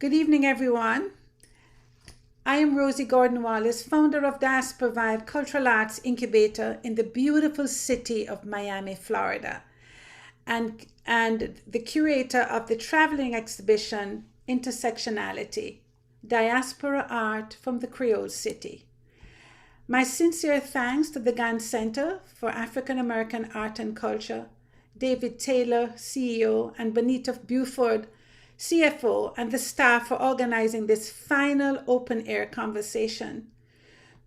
Good evening, everyone. I am Rosie Gordon-Wallace, founder of Diaspora Vibe Cultural Arts Incubator in the beautiful city of Miami, Florida, and the curator of the traveling exhibition Intersectionality, Diaspora Art from the Creole City. My sincere thanks to the Gann Center for African American Art and Culture, David Taylor, CEO, and Benita Buford, CFO, and the staff for organizing this final open air conversation.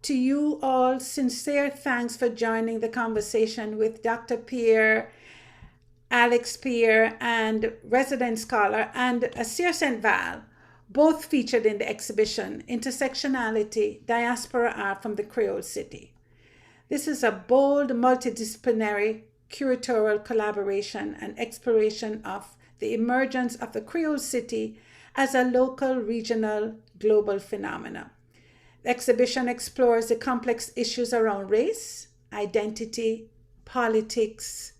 To you all, sincere thanks for joining the conversation with Dr. Pierre, Alix Pierre, and resident scholar, and Asir Saint-Val, both featured in the exhibition Intersectionality, Diaspora Art from the Creole City. This is a bold, multidisciplinary curatorial collaboration and exploration of the emergence of the Creole City as a local, regional, global phenomenon. The exhibition explores the complex issues around race, identity, politics,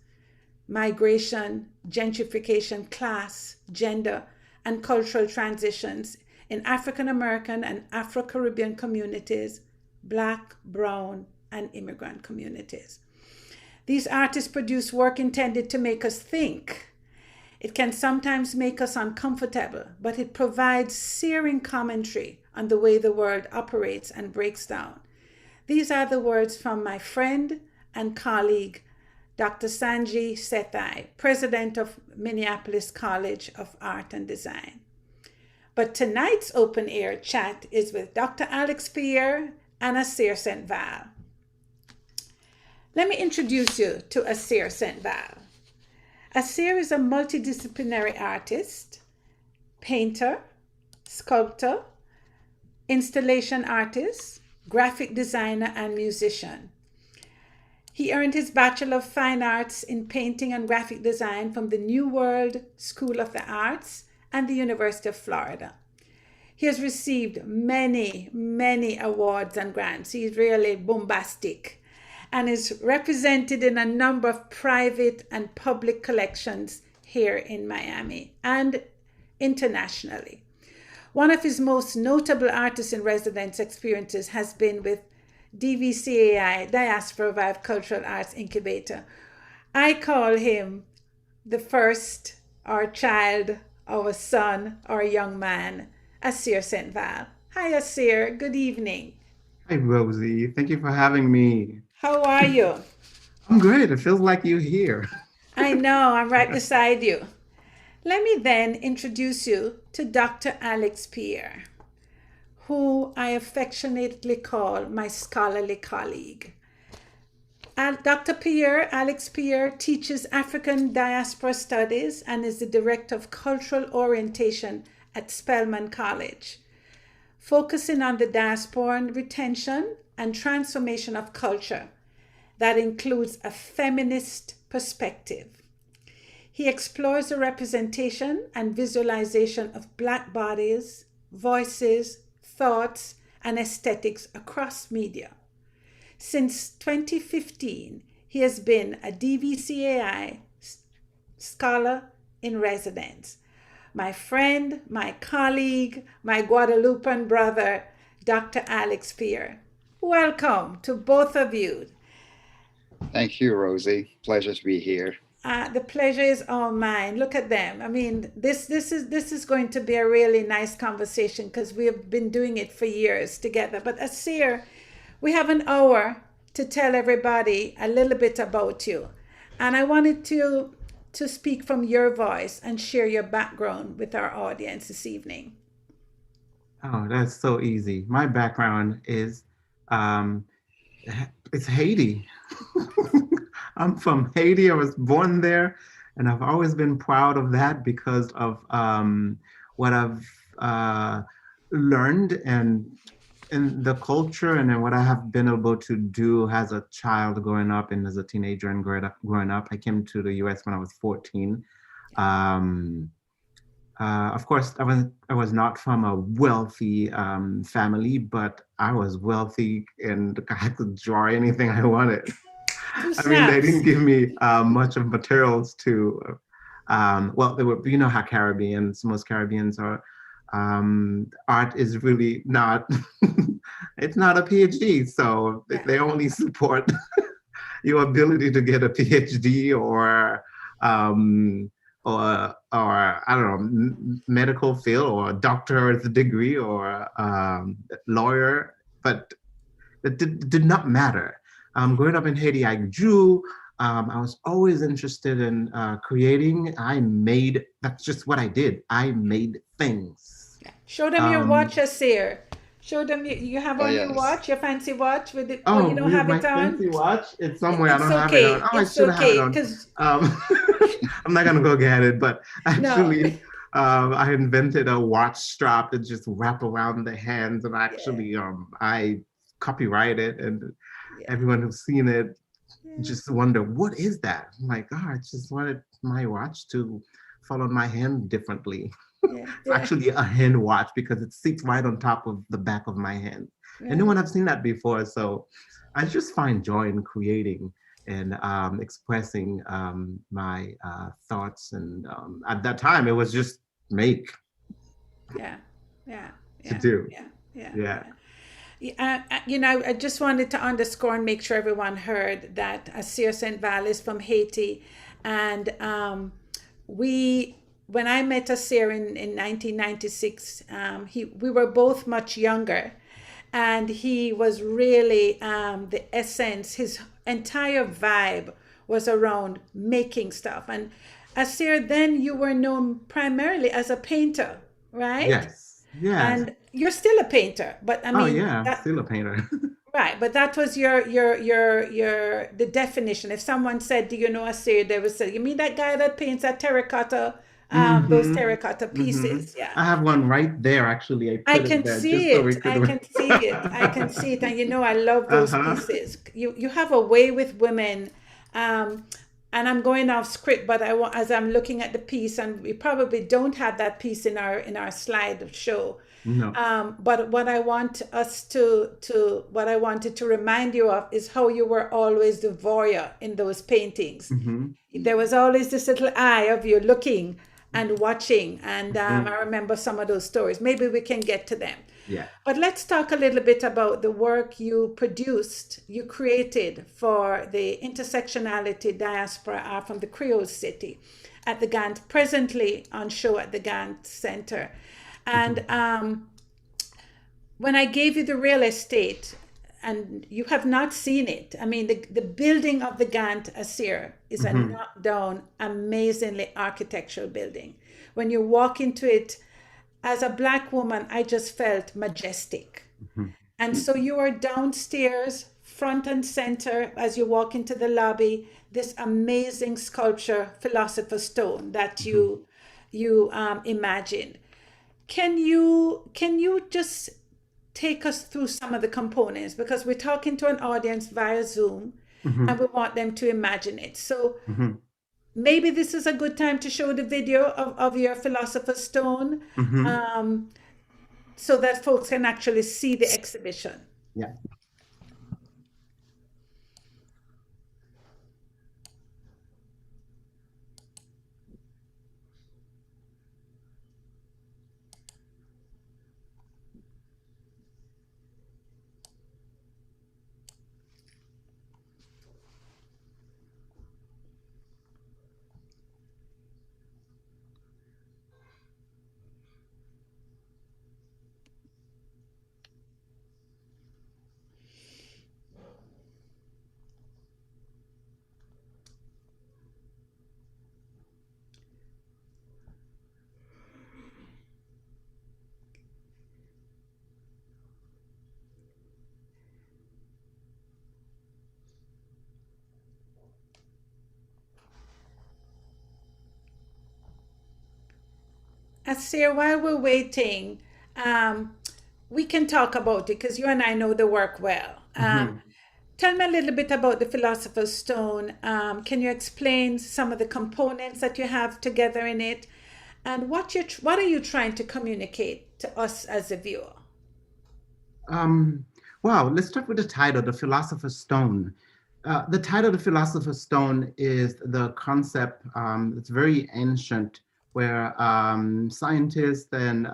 migration, gentrification, class, gender, and cultural transitions in African American and Afro-Caribbean communities, Black, Brown, and immigrant communities. These artists produce work intended to make us think. It can sometimes make us uncomfortable, but it provides searing commentary on the way the world operates and breaks down. These are the words from my friend and colleague, Dr. Sanji Sethi, president of Minneapolis College of Art and Design. But tonight's open air chat is with Dr. Alix Pierre and Asir Saint-Val. Let me introduce you to Asir Saint-Val. Asir is a multidisciplinary artist, painter, sculptor, installation artist, graphic designer, and musician. He earned his Bachelor of Fine Arts in Painting and Graphic Design from the New World School of the Arts and the University of Florida. He has received many awards and grants. He's really bombastic and is represented in a number of private and public collections here in Miami and internationally. One of his most notable artist in residence experiences has been with Dvcai, Diaspora Vibe Cultural Arts Incubator. I call him the first, our child, our son, our young man, Asir Saint-Val. Hi, Asir. Good evening. Hi, Rosie. Thank you for having me. How are you? I'm great. It feels like you're here. I know, I'm right beside you. Let me then introduce you to Dr. Alix Pierre, who I affectionately call my scholarly colleague. Dr. Pierre, Alix Pierre, teaches African Diaspora Studies and is the Director of Cultural Orientation at Spelman College, focusing on the diasporan retention and transformation of culture that includes a feminist perspective. He explores the representation and visualization of Black bodies, voices, thoughts, and aesthetics across media. Since 2015, he has been a Dvcai scholar in residence. My friend, my colleague, my Guadalupan brother, Dr. Alix Pierre. Welcome to both of you. Thank you, Rosie. Pleasure to be here. The pleasure is all mine. Look at them. I mean, this is going to be a really nice conversation because we have been doing it for years together. But Asir, we have an hour to tell everybody a little bit about you. And I wanted to speak from your voice and share your background with our audience this evening. Oh, that's so easy. My background is it's Haiti. I'm from Haiti. I was born there, and I've always been proud of that because of what I've learned and in the culture, and then what I have been able to do as a child growing up and as a teenager and growing up. I came to the U.S. when I was 14. Of course, I was not from a wealthy family, but I was wealthy and I could draw anything I wanted. I mean, they didn't give me much of materials to, well, they were, you know how Caribbeans, most Caribbeans are, art is really not, it's not a PhD. So they only support your ability to get a PhD or I don't know, medical field or a doctor's degree or lawyer, but it did not matter. Growing up in Haiti, I drew. I was always interested in creating. That's just what I did. I made things. Show them your watch, Asir. Show them you have Oh, on your yes. watch, your fancy watch with it. Oh, you don't have my it on? fancy watch? It's somewhere. It's I don't have it on. okay. Oh, I It's should have it okay. on. Because I'm not gonna go get it, but no. actually, I invented a watch strap that just wrap around the hands, and actually, I copyright it, and everyone who's seen it just wonder, what is that? I'm like, oh, I just wanted my watch to follow my hand differently. It's actually a hand watch because it sits right on top of the back of my hand. And no one have seen that before. So I just find joy in creating and expressing my thoughts. And at that time, it was just make. To do. I just wanted to underscore and make sure everyone heard that Asir Saint-Val is from Haiti. And when I met Asir in 1996, we were both much younger. And he was really the essence, his entire vibe was around making stuff. And Asir, then you were known primarily as a painter, right? Yes. And you're still a painter, but I mean, still a painter. Right, but that was the definition. If someone said, "Do you know Asir?" they would say, "You mean that guy that paints that terracotta, those terracotta pieces?" Yeah, I have one right there. Actually, I can see it. I can see it. I can see it, and I love those pieces. You have a way with women. And I'm going off script, but as I'm looking at the piece, and we probably don't have that piece in our slide show. No. But what I want us what I wanted to remind you of is how you were always the voyeur in those paintings. There was always this little eye of you looking and watching, and I remember some of those stories. Maybe we can get to them. Yeah. But let's talk a little bit about the work you created for the intersectionality diaspora from the Creole City at the Gantt, presently on show at the Gantt Center. And when I gave you the real estate, and you have not seen it, I mean, the building of the Gantt Asir is a knockdown, amazingly architectural building. When you walk into it, as a Black woman, I just felt majestic. And so you are downstairs, front and center, as you walk into the lobby, this amazing sculpture, Philosopher Stone, that you imagined. Can you just take us through some of the components? Because we're talking to an audience via Zoom, and we want them to imagine it. So maybe this is a good time to show the video of your Philosopher's Stone, so that folks can actually see the exhibition. Yeah. Asir, while we're waiting, we can talk about it because you and I know the work well. Tell me a little bit about the Philosopher's Stone. Can you explain some of the components that you have together in it, and what are you trying to communicate to us as a viewer? Wow, let's start with the title, The Philosopher's Stone. The title, The Philosopher's Stone, is the concept. It's very ancient where scientists and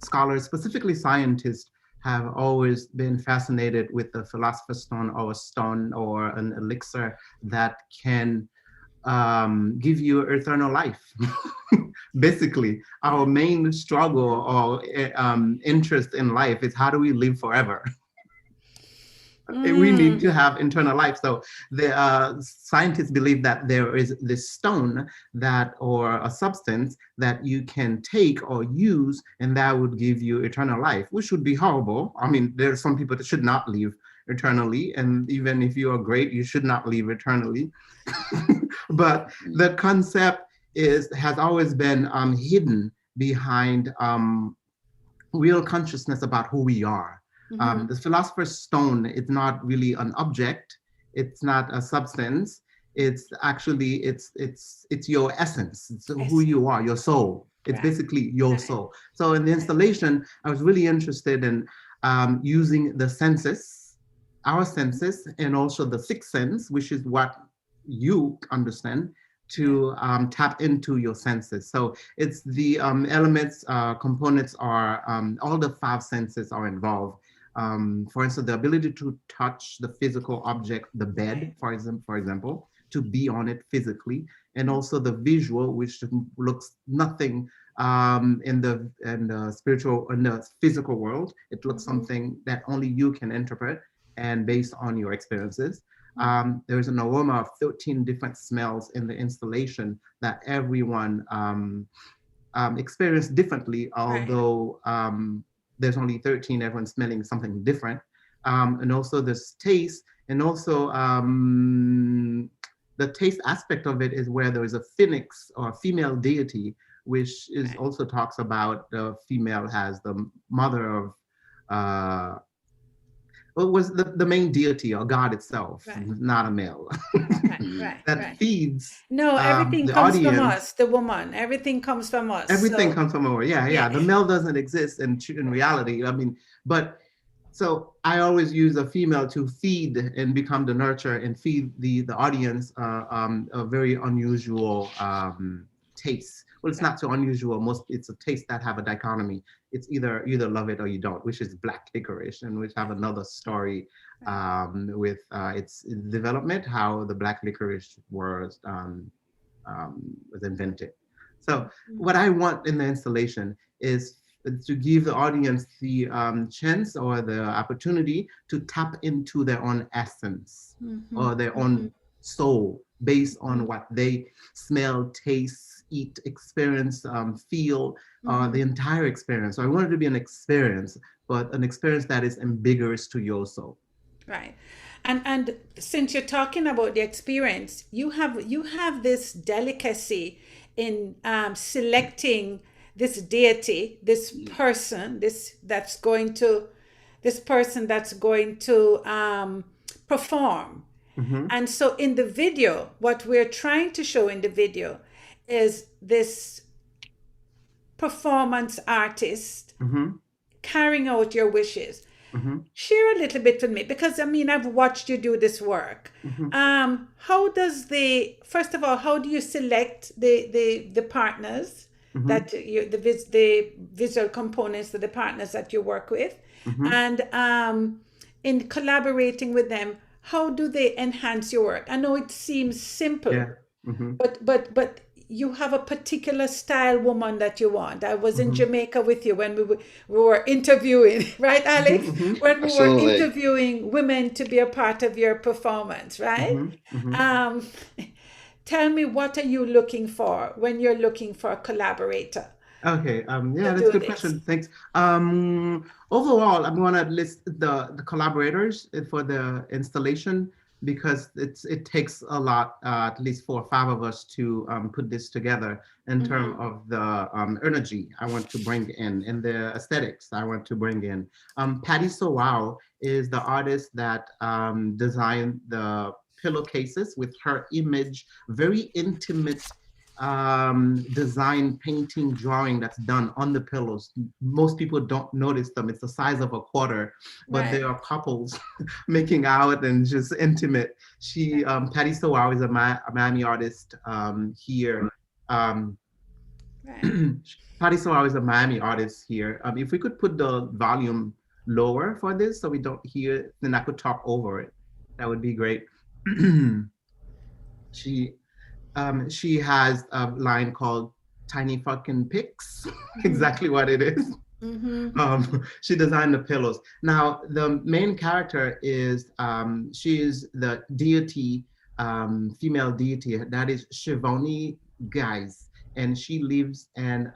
scholars, specifically scientists, have always been fascinated with the philosopher's stone, or a stone or an elixir that can give you eternal life. Basically, our main struggle or interest in life is, how do we live forever? We need to have internal life. So the scientists believe that there is this stone that, or a substance that you can take or use, and that would give you eternal life, which would be horrible. I mean, there are some people that should not live eternally, and even if you are great, you should not live eternally. But the concept has always been hidden behind real consciousness about who we are. The philosopher's stone is not really an object. It's not a substance. It's actually, it's your essence. It's who you are, your soul. It's basically your soul. So in the installation, I was really interested in using the senses, our senses, and also the sixth sense, which is what you understand, to tap into your senses. So it's the elements, components are, all the five senses are involved. For instance, the ability to touch the physical object, the bed, for example, to be on it physically, and also the visual, which looks nothing in the spiritual, in the physical world. It looks something that only you can interpret, and based on your experiences. There's an aroma of 13 different smells in the installation that everyone experienced differently, although there's only 13, everyone's smelling something different. And also this taste, and also the taste aspect of it is where there is a phoenix or female deity, which is also talks about the female as the mother of, well, was the main deity or God itself, not a male. That feeds everything the comes audience. from us, the woman. Everything comes from us. Everything comes from her. Yeah. The male doesn't exist in reality. I mean, but so I always use a female to feed and become the nurturer and feed the audience a very unusual taste. Well, it's not so unusual. It's a taste that have a dichotomy. It's either love it or you don't, which is black licorice, and which have another story with its development, how the black licorice was invented. So what I want in the installation is to give the audience the chance or the opportunity to tap into their own essence or their own soul, based on what they smell, taste, eat, experience, feel, the entire experience. So I want it to be an experience, but an experience that is ambiguous to your soul. Right. And since you're talking about the experience, you have this delicacy in selecting this deity, this person that's going to perform. And so in the video, what we're trying to show in the video is this performance artist carrying out your wishes. Share a little bit with me, because I mean, I've watched you do this work. First of all, how do you select the partners that the visual components of the partners that you work with? And in collaborating with them, how do they enhance your work? I know it seems simple, but you have a particular style woman that you want. I was in Jamaica with you when we were interviewing, right, Alix? When we were interviewing women to be a part of your performance, right? Tell me, what are you looking for when you're looking for a collaborator? Okay, that's a good question. Thanks. Overall, I'm gonna list the collaborators for the installation, because it takes a lot, at least 4 or 5 of us to put this together in terms of the energy I want to bring in and the aesthetics I want to bring in. Patty Sowao is the artist that designed the pillowcases with her image, very intimate design, painting, drawing that's done on the pillows. Most people don't notice them. It's the size of a quarter, but there are couples making out and just intimate. Patty Sowao is a Miami artist here. Right. Patty Soar is a Miami artist here. If we could put the volume lower for this so we don't hear it, then I could talk over it. That would be great. she she has a line called Tiny Fucking Pics, exactly what it is. She designed the pillows. Now, the main character is, she is the deity, female deity, that is Shivoni Guys, and she lives in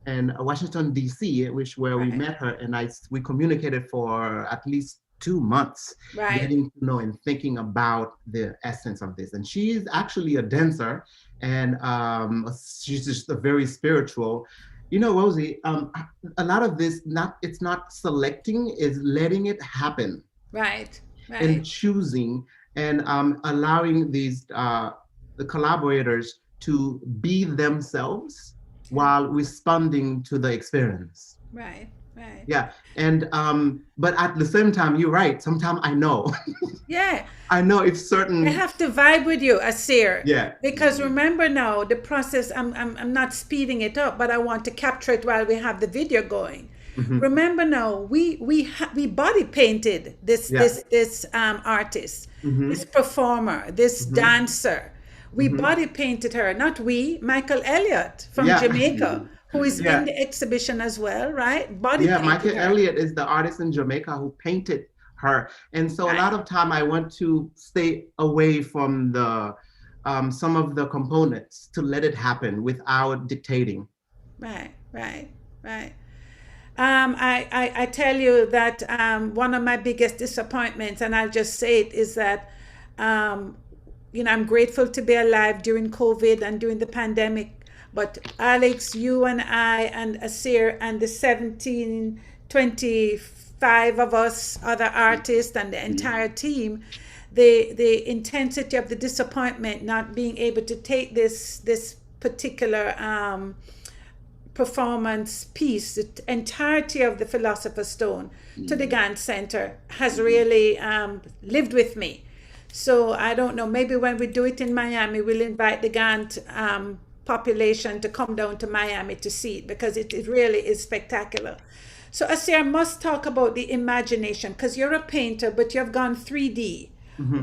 Washington, D.C., which where we Right. met her, and we communicated for at least 2 months, Right. getting to know and thinking about the essence of this. And she's actually a dancer, and she's just a very spiritual. You know, Rosie, a lot of this, it's not selecting, is letting it happen Right. and Right. choosing and allowing the collaborators to be themselves while responding to the experience. Right. Right. Yeah. And but at the same time, you're right. Sometimes I know. Yeah. I know if certain I have to vibe with you, Asir. Yeah. Because remember now, the process, I'm not speeding it up, but I want to capture it while we have the video going. Remember now, we body painted this artist, this performer, this dancer. We body painted her, not we, Michael Elliott from Jamaica, who is in the exhibition as well, right? Body painted Michael her. Elliott is the artist in Jamaica who painted her. And so a lot of time I want to stay away from the some of the components to let it happen without dictating. Right. I tell you that one of my biggest disappointments, and I'll just say it, is that I'm grateful to be alive during COVID and during the pandemic. But Alix, you and I and Asir and the 1725 of us other artists and the entire team, the intensity of the disappointment not being able to take this particular performance piece, the entirety of the Philosopher's Stone to the Gant Center has really lived with me. So I don't know, maybe when we do it in Miami, we'll invite the Gant population to come down to Miami to see it, because it really is spectacular. So Asir, must talk about the imagination, because you're a painter, but you've gone 3D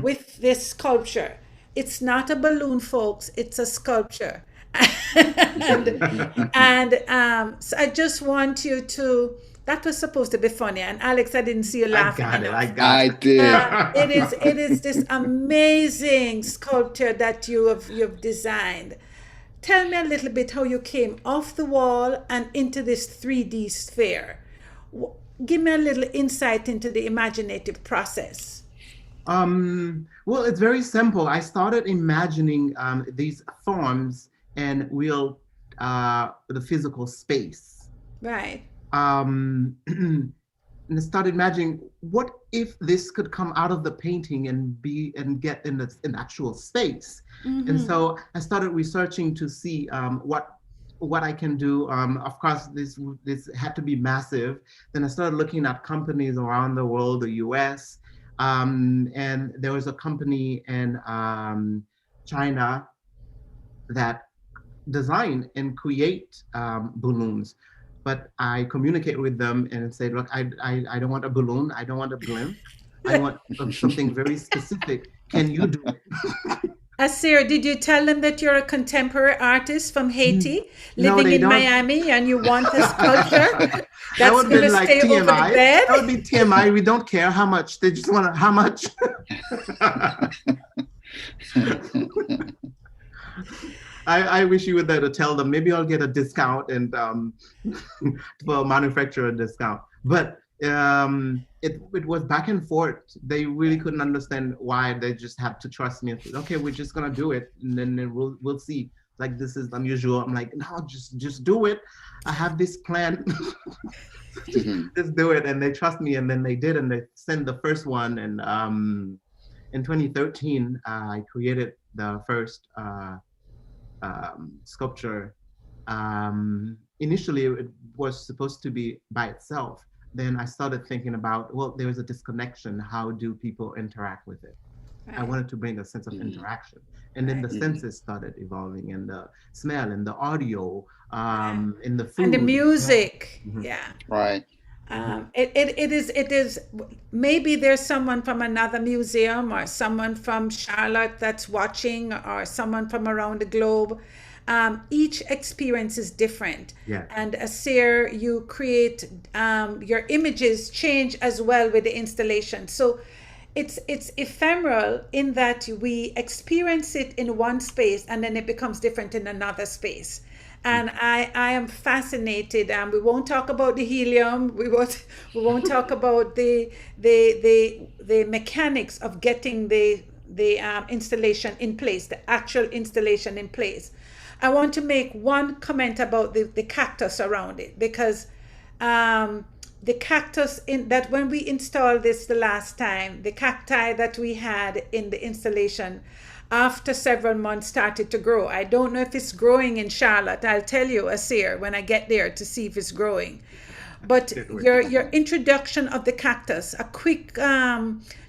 with this sculpture. It's not a balloon, folks, it's a sculpture. So I just want you to, that was supposed to be funny, and Alix, I didn't see you laughing. I did. It is this amazing sculpture that you've designed. Tell me a little bit how you came off the wall and into this 3D sphere. Give me a little insight into the imaginative process. Well, it's very simple. I started imagining these forms and the physical space. Right. And I started imagining, what if this could come out of the painting and get in actual space? And so I started researching to see what I can do. Of course, this had to be massive. Then I started looking at companies around the world, the US, and there was a company in China that design and create balloons. But I communicate with them and say, look, I don't want a balloon. I don't want a balloon. I want something very specific. Can you do it? Asir, did you tell them that you're a contemporary artist from Haiti, living in Miami, and you want a sculpture that's going to stay over the bed? That would be TMI. We don't care how much. They just want how much. I wish you would there to tell them. Maybe I'll get a discount and for manufacturer discount. But it was back and forth. They really couldn't understand why. They just have to trust me. Okay, we're just gonna do it, and then we'll see. Like, this is unusual. I'm like, no, just do it. I have this plan. Just do it, and they trust me, and then they did, and they sent the first one. And in 2013, I created the first sculpture. Initially, it was supposed to be by itself. Then I started thinking about, well, there is a disconnection. How do people interact with it? I wanted to bring a sense of interaction. And then the senses started evolving, and the smell and the audio, and the And the food. music. Mhm. Yeah. Right. It is maybe there's someone from another museum or someone from Charlotte that's watching or someone from around the globe. Each experience is different. Yeah. And as seer, you create your images change as well with the installation. So it's ephemeral in that we experience it in one space and then it becomes different in another space. And I am fascinated. We won't talk about the helium. We won't talk about the mechanics of getting the installation in place, the actual installation in place. I want to make one comment about the cactus around it, because the cactus in that when we installed this the last time, the cacti that we had in the installation after several months started to grow. I don't know if it's growing in Charlotte. I'll tell you, Asir, when I get there to see if it's growing. But your introduction of the cactus, a quick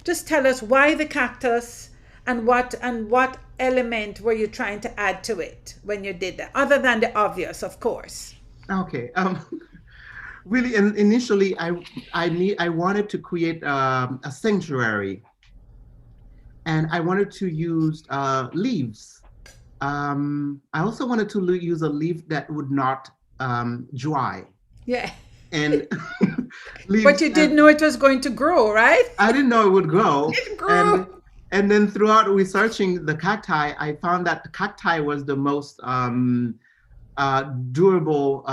just tell us why the cactus and what element were you trying to add to it when you did that, other than the obvious, of course. Okay. Really, initially, I wanted to create a sanctuary, and I wanted to use leaves. I also wanted to use a leaf that would not dry. Yeah. And But leaves. you didn't know it was going to grow, right? I didn't know it would grow. It grew. And then throughout researching the cacti, I found that the cacti was the most durable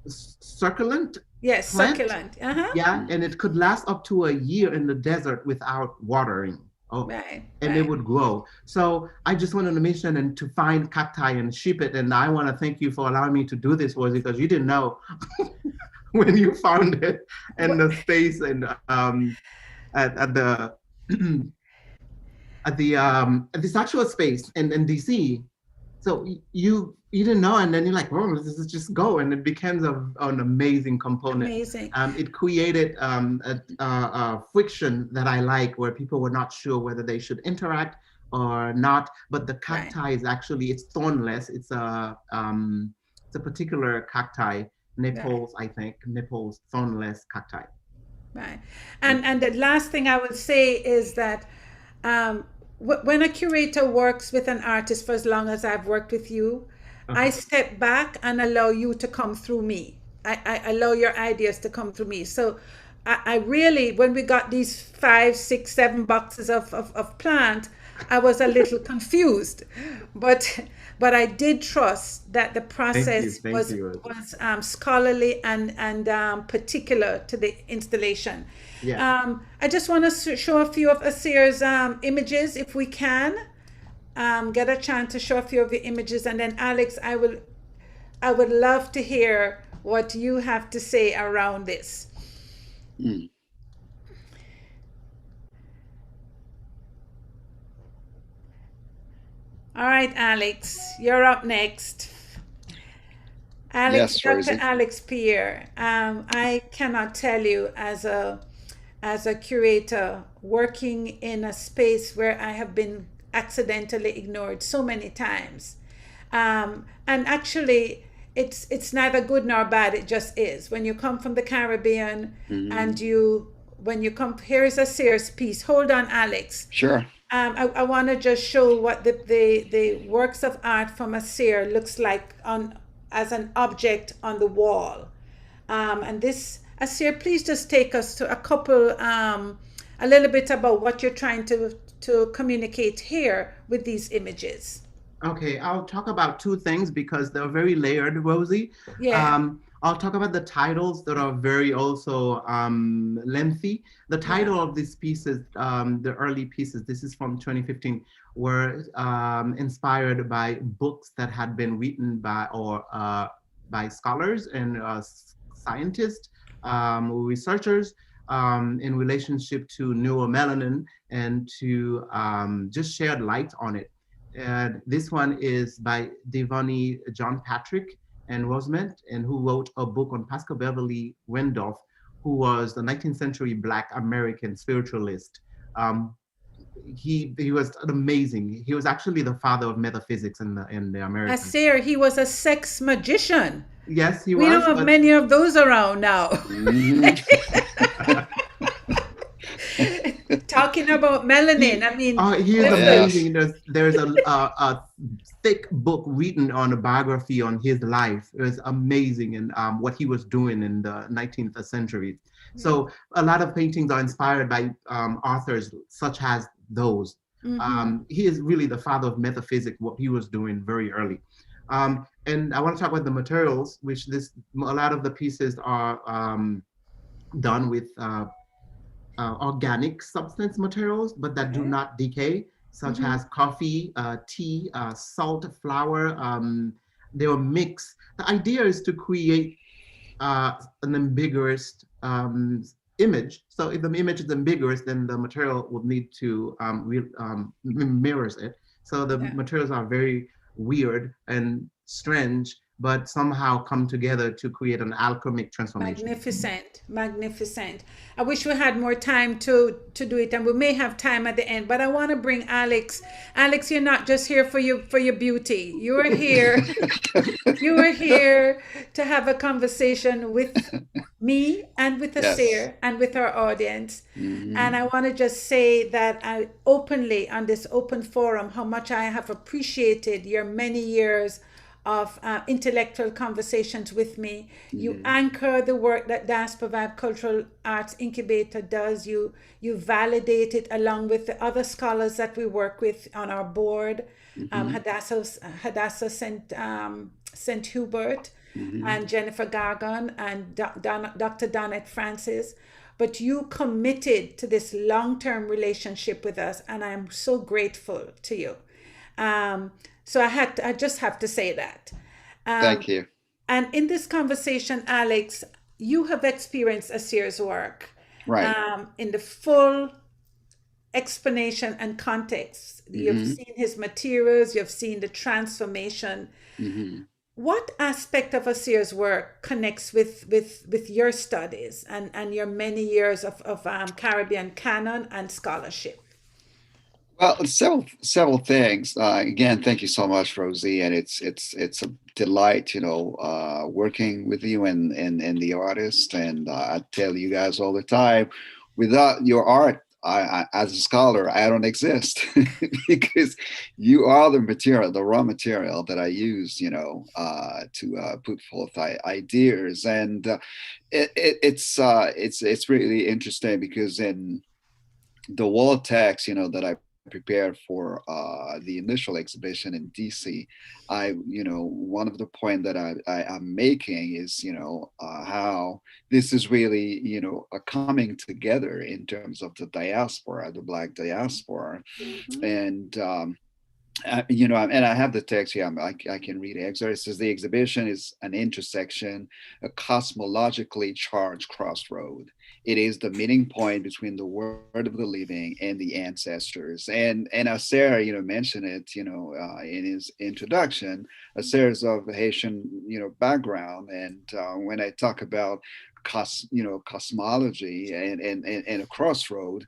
succulent Yes, plant. succulent. Uh-huh. Yeah, and it could last up to a year in the desert without watering. Oh, Right. and it would grow. So I just went on a mission and to find cacti and ship it. And I want to thank you for allowing me to do this, was because you didn't know when you found it and the space and at the at this actual space in DC. So you didn't know, and then you're like, oh, this is just go, and it becomes an amazing component. Amazing. It created a friction that I like, where people were not sure whether they should interact or not. But the cacti is actually, it's thornless. It's a particular cacti, Naples, I think, Naples thornless cacti. Right. And the last thing I would say is that when a curator works with an artist for as long as I've worked with you, I step back and allow you to come through me. I allow your ideas to come through me. So I really, when we got these 5, 6, 7 boxes of plant, I was a little confused, but I did trust that the process was scholarly and particular to the installation. Yeah. I just want to show a few of Asir's images, if we can. Get a chance to show a few of the images, and then Alix, I would love to hear what you have to say around this. All right, Alix, you're up next. Alix, Yes, Dr. Alix Pierre. I cannot tell you, as a curator working in a space where I have been accidentally ignored so many times, and actually, it's neither good nor bad. It just is. When you come from the Caribbean, and when you come, here is a Sears piece. Hold on, Alix. Sure. I want to just show what the works of art from a seer looks like as an object on the wall. And this, Asir, please just take us to a little bit about what you're trying to communicate here with these images. Okay, I'll talk about 2 things because they're very layered, Rosie. Yeah. I'll talk about the titles that are very also lengthy. The title of these pieces, the early pieces, this is from 2015, were inspired by books that had been written by scholars and scientists, researchers, in relationship to neuromelanin and to just shed light on it. And this one is by Devani John Patrick and Rosemont, and who wrote a book on Pascal Beverly Randolph, who was the 19th century Black American spiritualist. he was amazing. He was actually the father of metaphysics in the Americas. Asair, he was a sex magician. Yes, he We don't was, have but many of those around now. Mhm. Talking about melanin, I mean, he is listen, Yes. amazing. There's a thick book written on a biography on his life. It was amazing, and what he was doing in the 19th century. So a lot of paintings are inspired by authors such as those. He is really the father of metaphysics, what he was doing very early. And I want to talk about the materials, which a lot of the pieces are done with organic substance materials, but that do okay. not decay, such as coffee, tea, salt, flour. They were mixed. The idea is to create an ambiguous image. So if the image is ambiguous, then the material will need to mirrors it. So the Yeah. materials are very weird and strange, but somehow come together to create an alchemic transformation. Magnificent, magnificent. I wish we had more time to do it, and we may have time at the end. But I want to bring Alix. Alix, you're not just here for your beauty. You are here. You are here to have a conversation with me and with Yes. Asir and with our audience. And Mhm. I want to just say that I openly on this open forum how much I have appreciated your many years of intellectual conversations with me. You Mhm. anchor the work that Diaspora Cultural Arts Incubator does. You validate it along with the other scholars that we work with on our board, Mhm. Hadassah St. Hubert Mhm. and Jennifer Gargan and Dr. Donette Francis. But you committed to this long-term relationship with us, and I'm so grateful to you. Um, so I just have to say that. Um, Thank you. and in this conversation, Alix, you have experienced Asir's work Right. in the full explanation and context. You've Mhm. seen his materials, you've seen the transformation. Mhm. What aspect of Asir's work connects with your studies and your many years of Caribbean canon and scholarship? Well, several things. Again, thank you so much, Rosie, and it's a delight, working with you and the artist. And I tell you guys all the time, without your art, as a scholar, I don't exist because you are the material, the raw material that I use, to put forth ideas. And it's really interesting because in the wall text, that I prepared for the initial exhibition in DC, one of the point that I'm making is, how this is really, a coming together in terms of the diaspora, the Black diaspora, Mm-hmm. and and I have the text here. I can read it. It says the exhibition is an intersection, a cosmologically charged crossroad. It is the meeting point between the world of the living and the ancestors. And as Sarah, mentioned it, in his introduction. Sarah is of Haitian, background, and when I talk about cosmology and a crossroad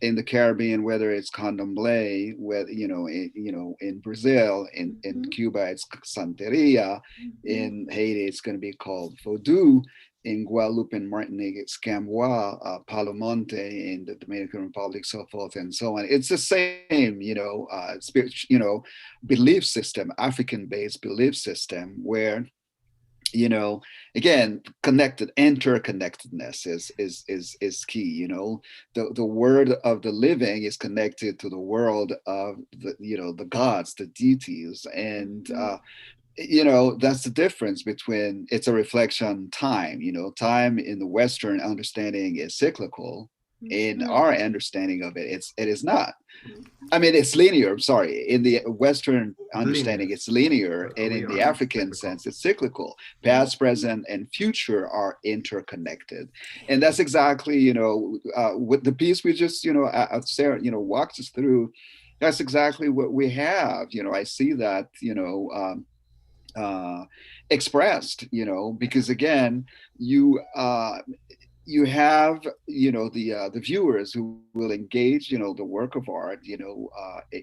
in the Caribbean, whether it's candomblé, whether in Brazil, in Mm-hmm. Cuba it's santeria, Mm-hmm. in Haiti it's going to be called voodoo, in Guadeloupe and Martinique it's cambois, palomonte, in the Dominican Republic, so forth and so on. It's the same, belief system, African-based belief system, where you know again connected interconnectedness is key. The word of the living is connected to the world of the gods, the deities, and Mm-hmm. that's the difference between, it's a reflection time. Time in the Western understanding is cyclical. In Mm-hmm. our understanding of it is not. I mean, it's linear. I'm sorry. In the Western Linear, understanding, it's linear, and we in the are African cyclical. sense, it's cyclical. Past, present, and future are interconnected, and that's exactly what the piece we just Sarah walked us through. That's exactly what we have. I see that uh, expressed. Because again, you you have, the viewers who will engage, the work of art,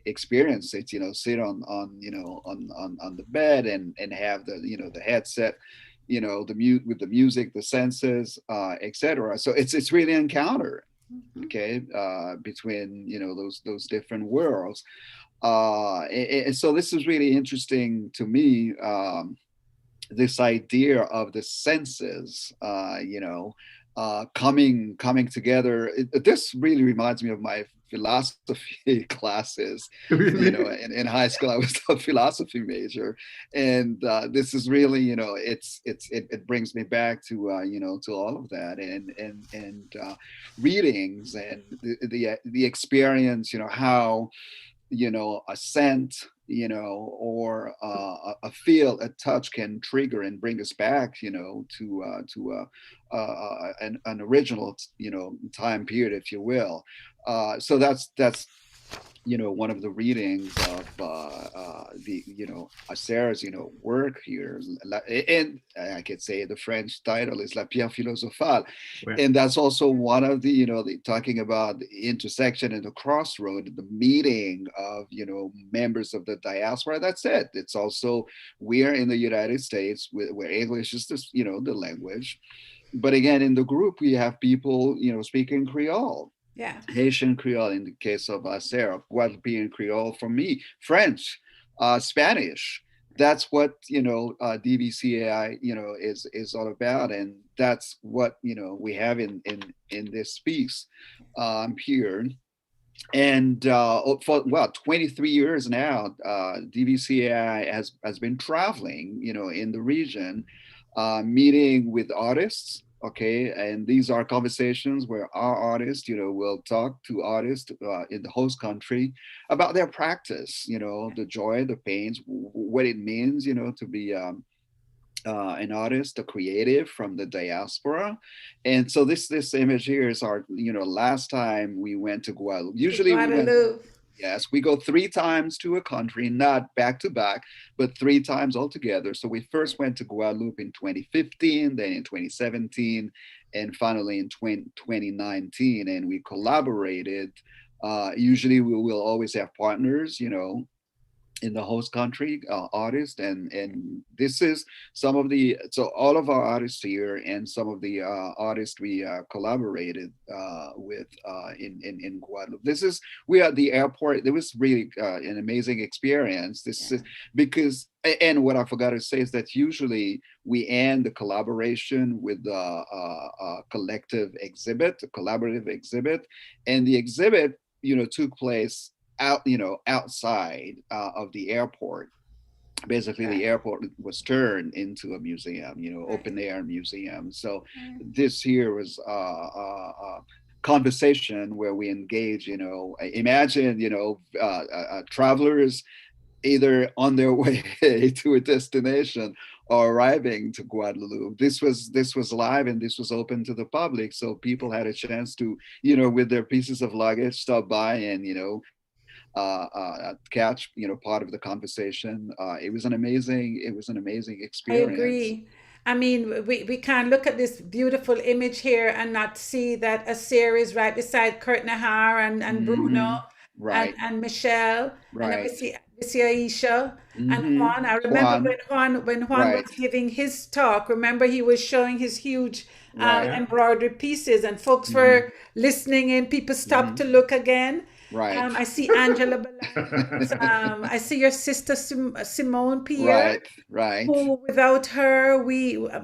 experience it, sit on the bed and have the headset, the mute with the music, the senses, etc. So it's really an encounter, Mhm. okay, between those different worlds. And so this is really interesting to me, this idea of the senses, coming together. This really reminds me of my philosophy classes. Really? In high school, I was a philosophy major, and this is really, it brings me back to to all of that, and readings, and the experience, how a scent, or a feel, a touch can trigger and bring us back, to an original, time period, if you will. So that's one of the readings of the Sarah's work here, and I could say the French title is La Pierre Philosophale, Well, and that's also one of the the talking about the intersection and the crossroad, the meeting of members of the diaspora. That's it. It's also, we're in the United States, where English is this, the language, but again, in the group we have people speaking Creole, Yeah. Haitian Creole in the case of Sarah, Guadeloupean Creole for me, French, Spanish. That's what DVCAI is all about, and that's what we have in this piece here. And for 23 years now, DVCAI has been traveling, in the region, meeting with artists. Okay, and these are conversations where our artists, will talk to artists in the host country about their practice, the joy, the pains, what it means, to be an artist, a creative from the diaspora. And so this image here is our, last time we went to Guadeloupe. To Usually we went, Guadeloupe. yes, we go 3 times to a country, not back to back, but 3 times altogether. So we first went to Guadeloupe in 2015, then in 2017, and finally in 2019. And we collaborated. Usually we will always have partners, in the host country, artists, and this is some of the, so all of our artists here and some of the artists we collaborated with in Guadeloupe. This is, we are at the airport. It was really an amazing experience. This Yeah. is because, and what I forgot to say is that usually we end the collaboration with a collective exhibit, a collaborative exhibit, and the exhibit took place outside of the airport. Basically the Right. airport was turned into a museum, Right. open air museum. So Right. this here was conversation where we engage, imagine, travelers either on their way to a destination or arriving to Guadeloupe. This was live, and this was open to the public, so people had a chance to, with their pieces of luggage, stop by and catch part of the conversation. It was an amazing I experience. agree. I mean, we can look at this beautiful image here and not see that Asir is right beside Kurt Nahar and Bruno Hmm. Right, and Michelle, and then right. we see Aisha and Hmm. Juan. I remember Juan, when Juan was right. giving his talk. Remember, he was showing his huge Right. yeah. embroidery pieces, and folks Hmm. were listening in. People stopped to Hmm. look again. Right. I see Angela Belans. I see your sister Simone Pierre, Right, right. who without her we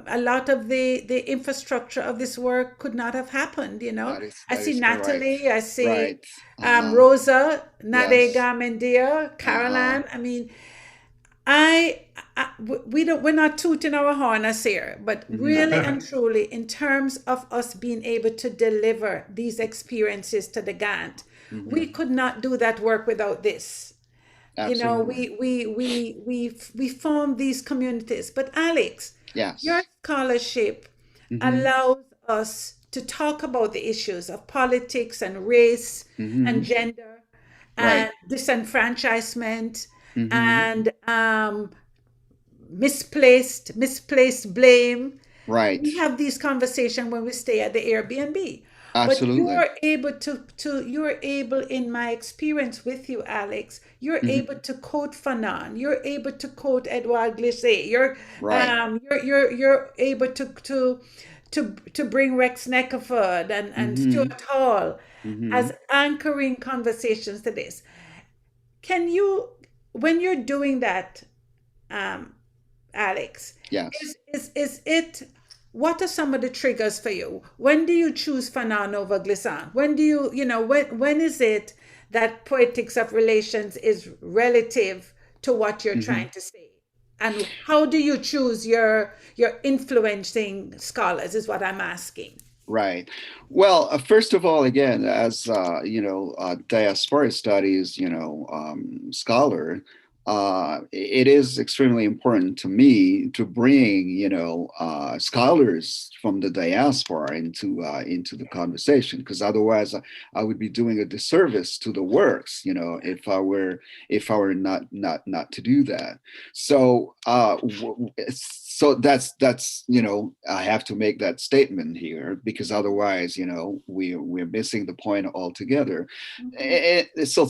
a lot of the infrastructure of this work could not have happened, That is I that see is correct. Natalie, I see Right. Uh-huh. Rosa, Yes. Nadega Mendia, Uh-huh. Caroline. I mean, I, we don't, we're not tooting our horn as here, but Hmm. really and truly, in terms of us being able to deliver these experiences to the Gant, we Hmm. could not do that work without this. Absolutely. We form these communities. But Alex, your Yes. scholarship Hmm. allows us to talk about the issues of politics and race and Hmm. gender Right. and disenfranchisement Hmm. and misplaced blame Right. We have these conversations when we stay at the Airbnb. But Absolutely. you're able you're able, in my experience with you, Alex, you're Hmm. able to quote Fanon, you're able to quote Edouard Glissé, Right. you're able to bring Rex Neckerford and Hmm. Stuart Hall Hmm. as anchoring conversations to this. Can you, when you're doing that, um, Alex, Yes. is it, what are some of the triggers for you? When do you choose Fanon over Glissant? When do you, when is it that poetics of relations is relative to what you're Hmm. trying to say? And how do you choose your influencing scholars is what I'm asking. Right. Well, first of all, again, as diaspora studies, scholar, it is extremely important to me to bring, scholars from the diaspora into the conversation, because otherwise I would be doing a disservice to the works, if I were not to do that. So so that's I have to make that statement here, because otherwise we're missing the point altogether. Mhm. So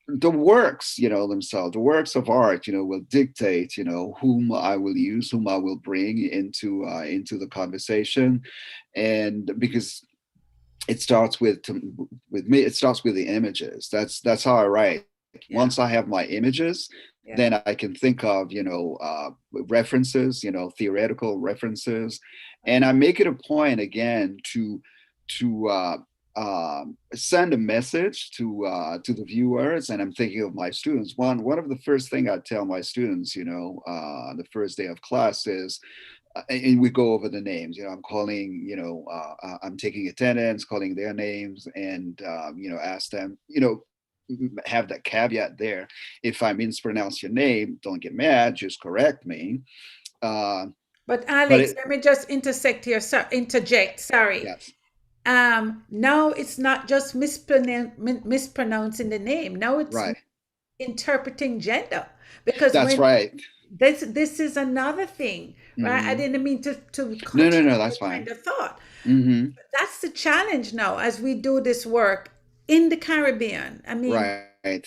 the works themselves, the works of art will dictate whom I will use, whom I will bring into the conversation. And because it starts with me, it starts with the images. That's how I write. Once I Yeah, have my images, then yeah. I can think of references, theoretical references. And I make it a point again to send a message to the viewers. And I'm thinking of my students. One of the first thing I tell my students, the first day of class is, and we go over the names. I'm calling, I'm taking attendance, calling their names, and ask them, have that caveat there. If I mispronounce your name, don't get mad, just correct me. Uh, But but Alex, it, let me just interject. Sorry. yes, Now it's not just mispronouncing the name. Now it's right, interpreting gender, because that's when right. this is another thing, right? I Hmm. didn't mean to No, cut no, you no, off that's your fine. kind of thought. Hmm. That's the challenge now as we do this work in the Caribbean. I mean, Right.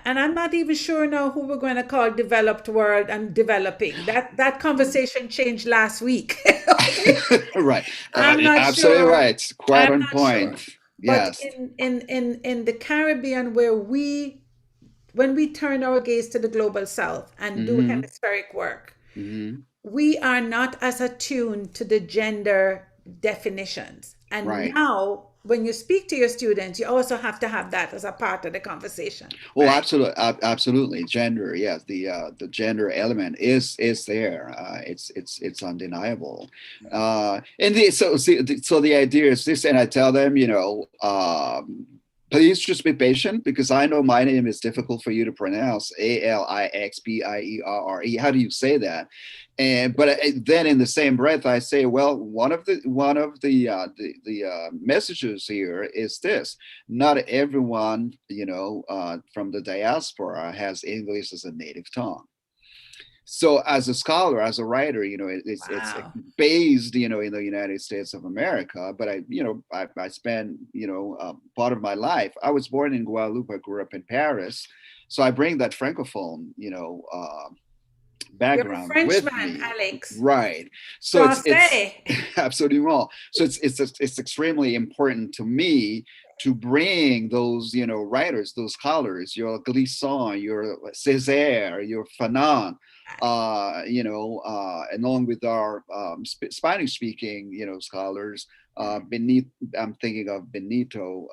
and I'm not even sure now who we're going to call developed world and developing. That conversation changed last week. Okay, Right. I'm not Absolutely sure. right. Quite I'm on not sure. point. But Yes. in the Caribbean, where when we turn our gaze to the global south and do Hmm. hemispheric work, Hmm. we are not as attuned to the gender definitions. And Right. now, when you speak to your students, you also have to have that as a part of the conversation, Oh, right? absolutely, absolutely. Gender, yes, the gender element is there. It's undeniable. And so the idea is this, and I tell them, please just be patient, because I know my name is difficult for you to pronounce. Alixpierre. How do you say that? And but then in the same breath, I say, well, one of the messages here is this: not everyone, from the diaspora has English as a native tongue. So as a scholar, as a writer, it's Wow. based, in the United States of America. But I spent, part of my life. I was born in Guadeloupe. I grew up in Paris. So I bring that francophone, You're a background with Frenchman, me. Alex. Right. So it's Francais. absolutely wrong. So it's extremely important to me to bring those writers, those scholars, your Glissant, your Césaire, your Fanon, along with our Spanish speaking scholars. Benito, I'm thinking of Benito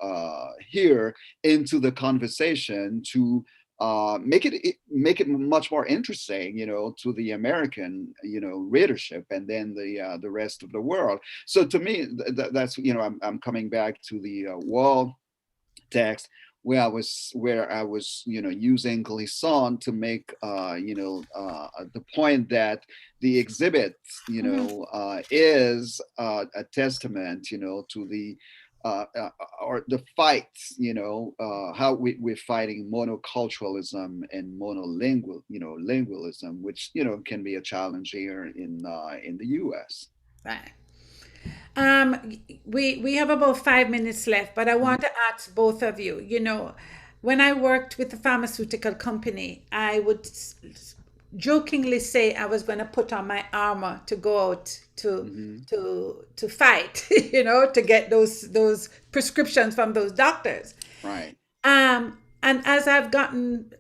here, into the conversation to make it much more interesting, to the American, readership, and then the rest of the world. So to me, that's I'm coming back to the wall text where I was using Glissant to make the point that the exhibit Mhm. is a testament to the or the fights, how we're fighting monoculturalism and monolingual lingualism, which can be a challenge here in the U.S. Right. We have about 5 minutes left, but I want to ask both of you. You know, when I worked with a pharmaceutical company, I would jokingly say I was going to put on my armor to go out to fight, you know, to get those prescriptions from those doctors. Right. And as I've gotten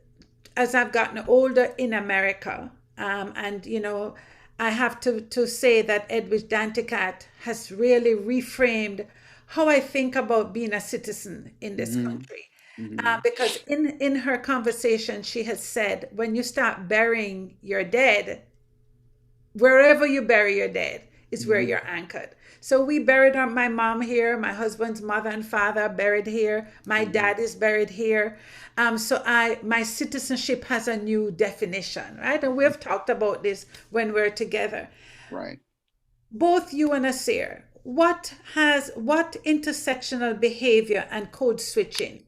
older in America, and you know, I have to say that Edwidge Danticat has really reframed how I think about being a citizen in this country. Because in her conversation, she has said, when you start burying your dead, wherever you bury your dead is where you're anchored. So we buried my mom here, my husband's mother and father buried here, my dad is buried here. So my citizenship has a new definition, right? And we've talked about this when we're together. Right. Both you and Asir, what intersectional behavior and code switching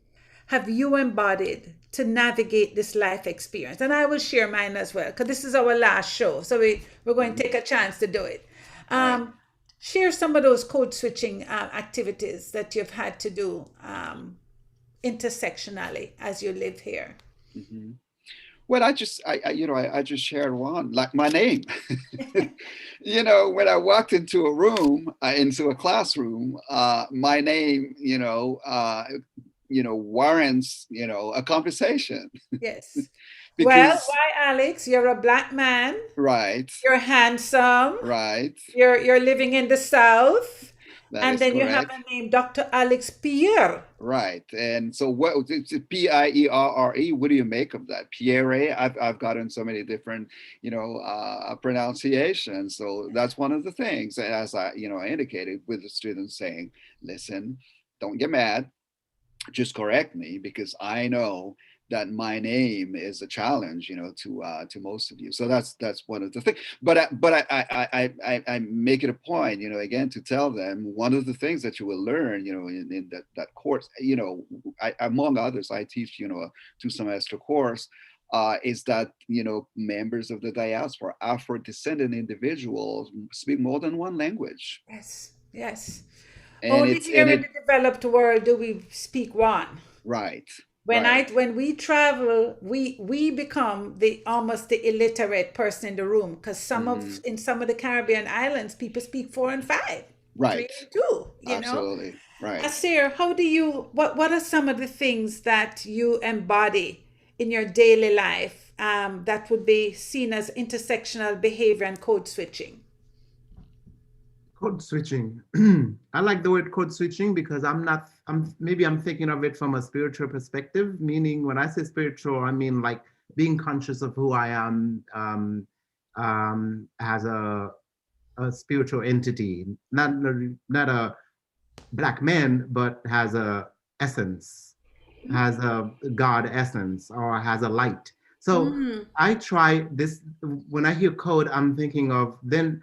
have you embodied to navigate this life experience? And I will share mine as well, because this is our last show. So we're going to take a chance to do it. Share some of those code switching activities that you've had to do intersectionally as you live here. Well, I just shared one, like my name. You know, when I walked into a room, into a classroom, my name, warrants, a conversation. Yes. Because, well, why, Alix? You're a Black man. Right. You're handsome. Right. You're living in the South. And then correct. You have a name, Dr. Alix Pierre. Right. And so what Pierre, what do you make of that? Pierre, I've gotten so many different, pronunciations. So that's one of the things, as I indicated, with the students saying, listen, don't get mad, just correct me, because I know that my name is a challenge, to most of you. So that's one of the things. But I make it a point, again, to tell them one of the things that you will learn, in that course, among others, I teach, a 2-semester course, is that, members of the diaspora, Afro-descendant individuals, speak more than one language. Yes, yes. And only here in the developed world do we speak one. Right. When we travel, we become almost the illiterate person in the room, because in some of the Caribbean islands, people speak 4 and 5, right, 3 and 2. Absolutely. Right. Asir, how do you? What are some of the things that you embody in your daily life that would be seen as intersectional behavior and code switching? Code switching. I like the word code switching because I'm thinking of it from a spiritual perspective, meaning when I say spiritual, I mean like being conscious of who I am as a spiritual entity, not a Black man, but has a essence, has a God essence, or has a light. So I try this, when I hear code, I'm thinking of, then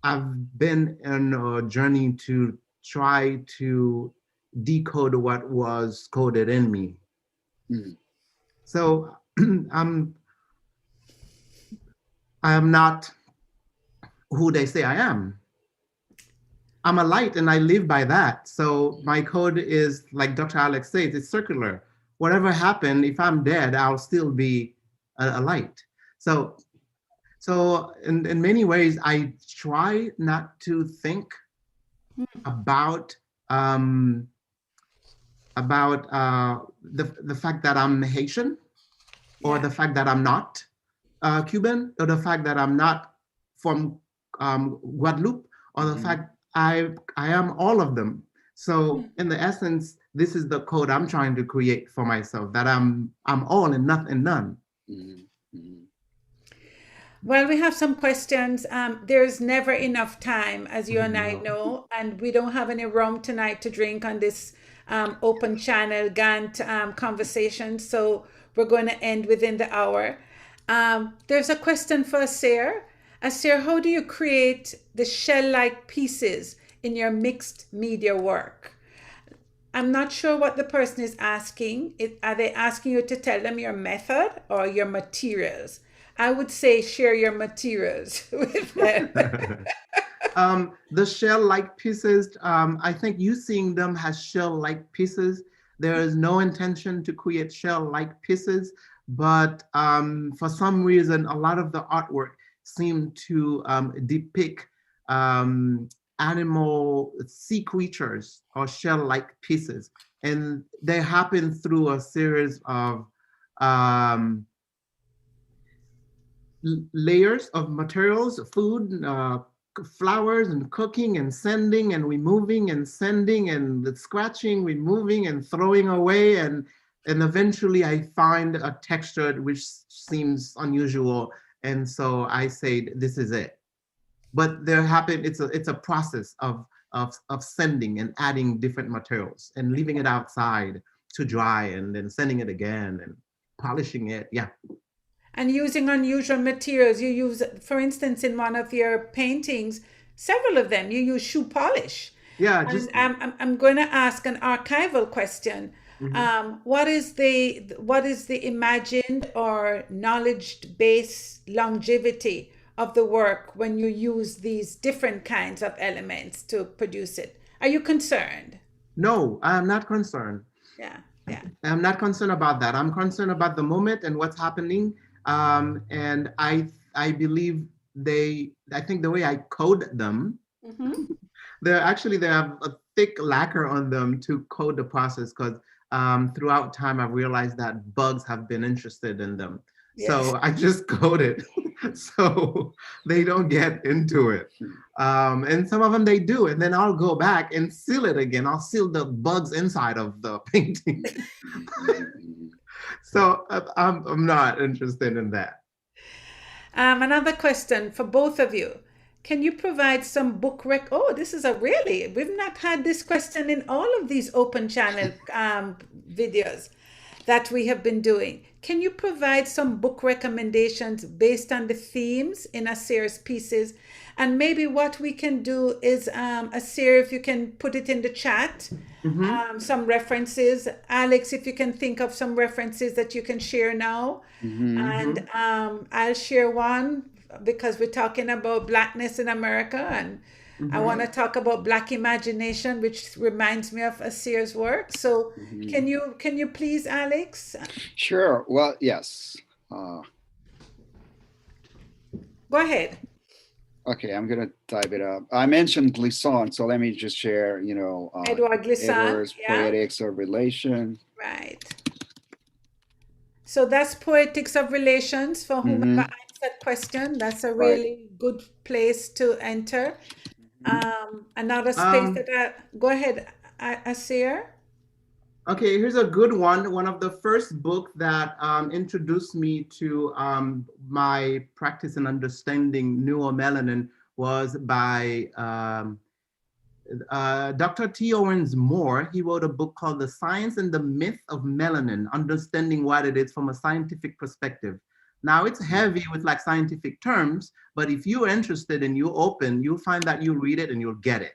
I've been on a journey to try to decode what was coded in me. So I am not who they say I am. I'm a light and I live by that. So my code is, like Dr. Alix says, it's circular. Whatever happened, if I'm dead, I'll still be a light. So in many ways, I try not to think about the fact that I'm Haitian, or the fact that I'm not Cuban, or the fact that I'm not from Guadeloupe, or the fact I am all of them. So in the essence, this is the code I'm trying to create for myself, that I'm all and nothing, none. Well, we have some questions. There's never enough time, as you and I know, and we don't have any rum tonight to drink on this open channel Gantt conversation. So we're going to end within the hour. There's a question for Asir. Asir, how do you create the shell-like pieces in your mixed media work? I'm not sure what the person is asking. Are they asking you to tell them your method or your materials? I would say share your materials with them. The shell-like pieces, I think you seeing them as shell-like pieces. There is no intention to create shell-like pieces, but for some reason, a lot of the artwork seemed to depict animal sea creatures or shell-like pieces. And they happen through a series of layers of materials, food, flowers, and cooking and sending and removing and sending and scratching, removing and throwing away. And eventually I find a texture which seems unusual. And so I say, this is it. But it's a process of sending and adding different materials and leaving it outside to dry and then sending it again and polishing it. Yeah. And using unusual materials. You use, for instance, in one of your paintings, several of them, you use shoe polish. Yeah, and I'm going to ask an archival question. What is the imagined or knowledge-based longevity of the work when you use these different kinds of elements to produce it? Are you concerned? No, I'm not concerned. Yeah. I'm not concerned about that. I'm concerned about the moment and what's happening. And I believe I think the way I code them, they have a thick lacquer on them to code the process, because throughout time I've realized that bugs have been interested in them. Yes. So I just code it so they don't get into it. And some of them they do, and then I'll go back and seal it again. I'll seal the bugs inside of the painting. So I'm not interested in that. Another question for both of you. Can you provide some book this is we've not had this question in all of these open channel videos that we have been doing. Can you provide some book recommendations based on the themes in Asir's pieces? And maybe what we can do is, Asir, if you can put it in the chat, some references. Alix, if you can think of some references that you can share now. And I'll share one, because we're talking about Blackness in America, and I want to talk about Black imagination, which reminds me of Asir's work. So can you please, Alix? Sure. Well, yes. Go ahead. Okay, I'm going to type it up. I mentioned Glissant, so let me just share, Edward Glissant, Edward's Poetics of Relation. Right. So that's Poetics of Relations for whomever asked that question. That's a really good place to enter. Another space go ahead, Asir. Okay, here's a good one. One of the first books that introduced me to my practice and understanding Melanin was by Dr. T. Owens Moore. He wrote a book called The Science and the Myth of Melanin, Understanding What It Is from a Scientific Perspective. Now, it's heavy with like scientific terms, but if you're interested and you're open, you'll find that you read it and you'll get it.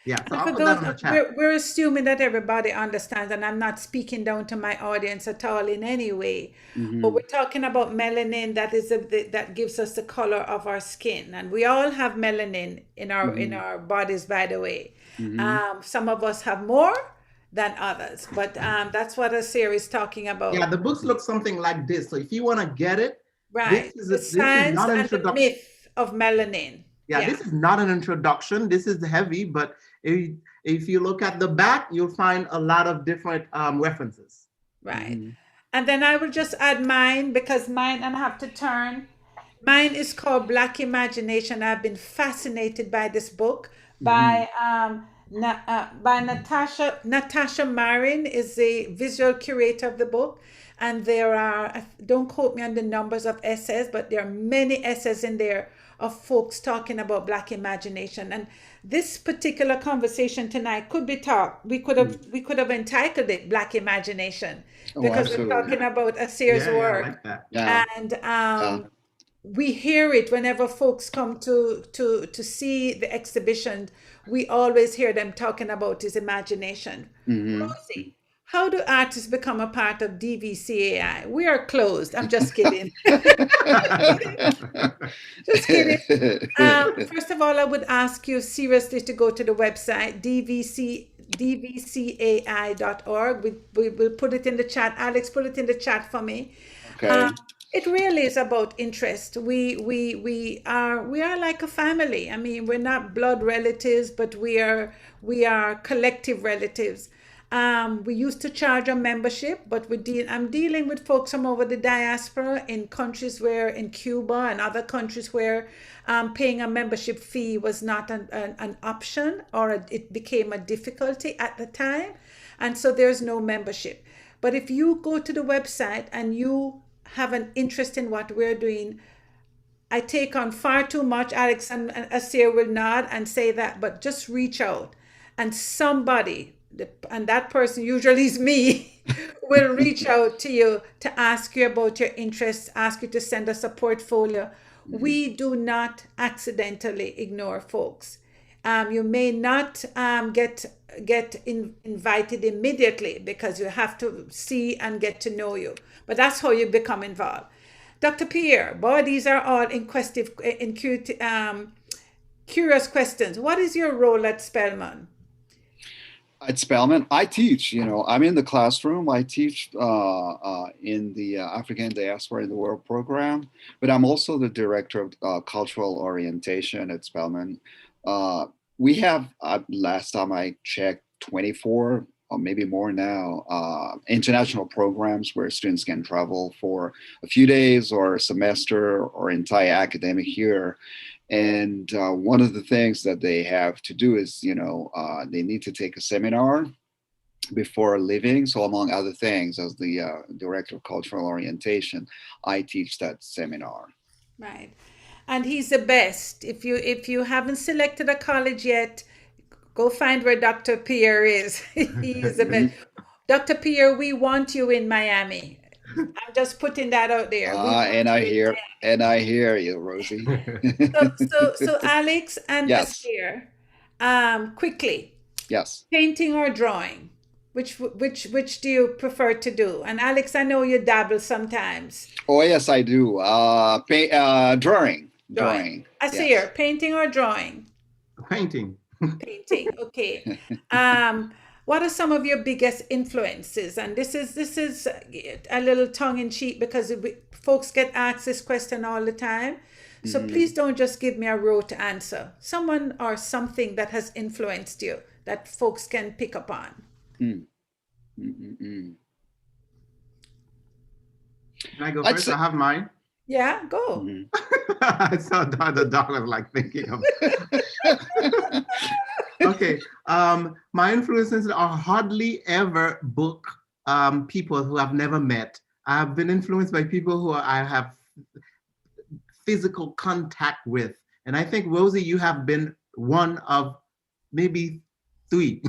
Yeah, so I'll put that on the chat. We're assuming that everybody understands, and I'm not speaking down to my audience at all in any way. But we're talking about melanin, that gives us the color of our skin, and we all have melanin in our bodies, by the way. Some of us have more than others, but that's what Asir is talking about. Yeah, the books look something like this. So if you want to get it, right, the science and the myth of melanin. Yeah, this is not an introduction. This is heavy, but if you look at the back, you'll find a lot of different references. Right. And then I will just add mine, because mine, and I have to turn. Mine is called Black Imagination. I've been fascinated by this book by Natasha Marin is the visual curator of the book. And there are, don't quote me on the numbers of essays, but there are many essays in there of folks talking about Black imagination. And this particular conversation tonight could be taught. We could have entitled it Black Imagination, because we're talking about Asir's work. I like that. And we hear it whenever folks come to see the exhibition. We always hear them talking about his imagination. Rosie, how do artists become a part of DVCAI? We are closed. I'm just kidding. Just kidding. First of all, I would ask you seriously to go to the website, dvcai.org. We will put it in the chat. Alix, put it in the chat for me. Okay. It really is about interest. We are like a family. I mean, we're not blood relatives, but we are collective relatives. We used to charge a membership, but I'm dealing with folks from over the diaspora in countries where, in Cuba and other countries where paying a membership fee was not an option, or it became a difficulty at the time. And so there's no membership. But if you go to the website and you have an interest in what we're doing, I take on far too much. Alix and Asir will nod and say that, but just reach out and somebody, and that person usually is me, will reach out to you to ask you about your interests, ask you to send us a portfolio. We do not accidentally ignore folks. You may not get invited immediately because you have to see and get to know you, but that's how you become involved. Dr. Pierre, boy, these are all curious questions. What is your role at Spelman? At Spelman, I teach. I'm in the classroom. I teach in the African Diaspora in the World program, but I'm also the director of cultural orientation at Spelman. We have, last time I checked, 24 or maybe more now, international programs where students can travel for a few days or a semester or entire academic year. And one of the things that they have to do is, they need to take a seminar before leaving. So among other things, as the director of cultural orientation, I teach that seminar. Right. And he's the best. If you haven't selected a college yet, go find where Dr. Pierre is. He is the best. Dr. Pierre, we want you in Miami. I'm just putting that out there. And I hear you, Rosie. So Alix and Yes. Asir, quickly. Yes. Painting or drawing? Which do you prefer to do? And Alix, I know you dabble sometimes. Oh yes, I do. Drawing. Asir, yes. Painting or drawing? Painting. Painting. Okay. What are some of your biggest influences? And this is a little tongue in cheek because folks get asked this question all the time. So please don't just give me a rote answer. Someone or something that has influenced you that folks can pick up on. Can I go first? I have mine. Yeah, go. I saw the dog was like thinking of. Okay. My influences are hardly ever book people who I've never met. I've been influenced by people who I have physical contact with. And I think, Rosie, you have been one of maybe 3.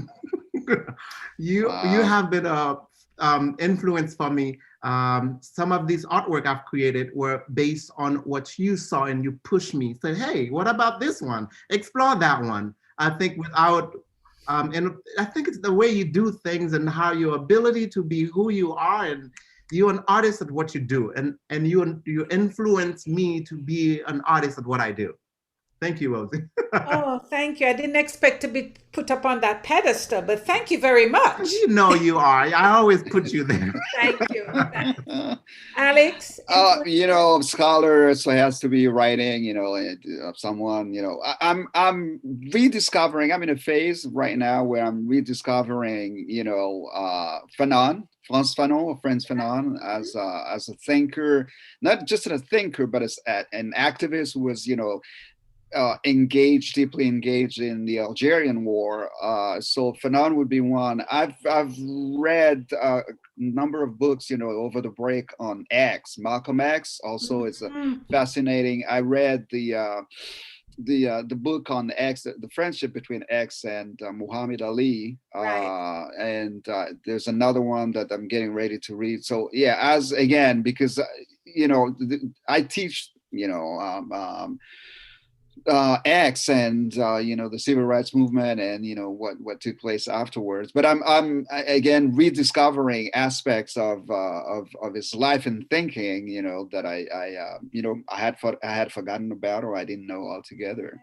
You have been influence for me. Some of these artwork I've created were based on what you saw, and you pushed me. Said, "Hey, what about this one? Explore that one." I think without, and I think it's the way you do things and how your ability to be who you are, and you're an artist at what you do, and you influence me to be an artist at what I do. Thank you, Rosie. Oh, thank you. I didn't expect to be put up on that pedestal, but thank you very much. You know you are. I always put you there. Thank you. Alix? Scholar, so it has to be writing, someone, I'm rediscovering, I'm in a phase right now where I'm rediscovering, Fanon, Frantz Fanon, as a thinker, not just as a thinker, but as an activist who was, deeply engaged in the Algerian War. So Fanon would be one. I've read a number of books, over the break on X. Malcolm X also is fascinating. I read the book on X, the friendship between X and Muhammad Ali. Right. And there's another one that I'm getting ready to read. So yeah, because I teach, X and the civil rights movement and what took place afterwards. But again rediscovering aspects of his life and thinking, that I had forgotten about or I didn't know altogether.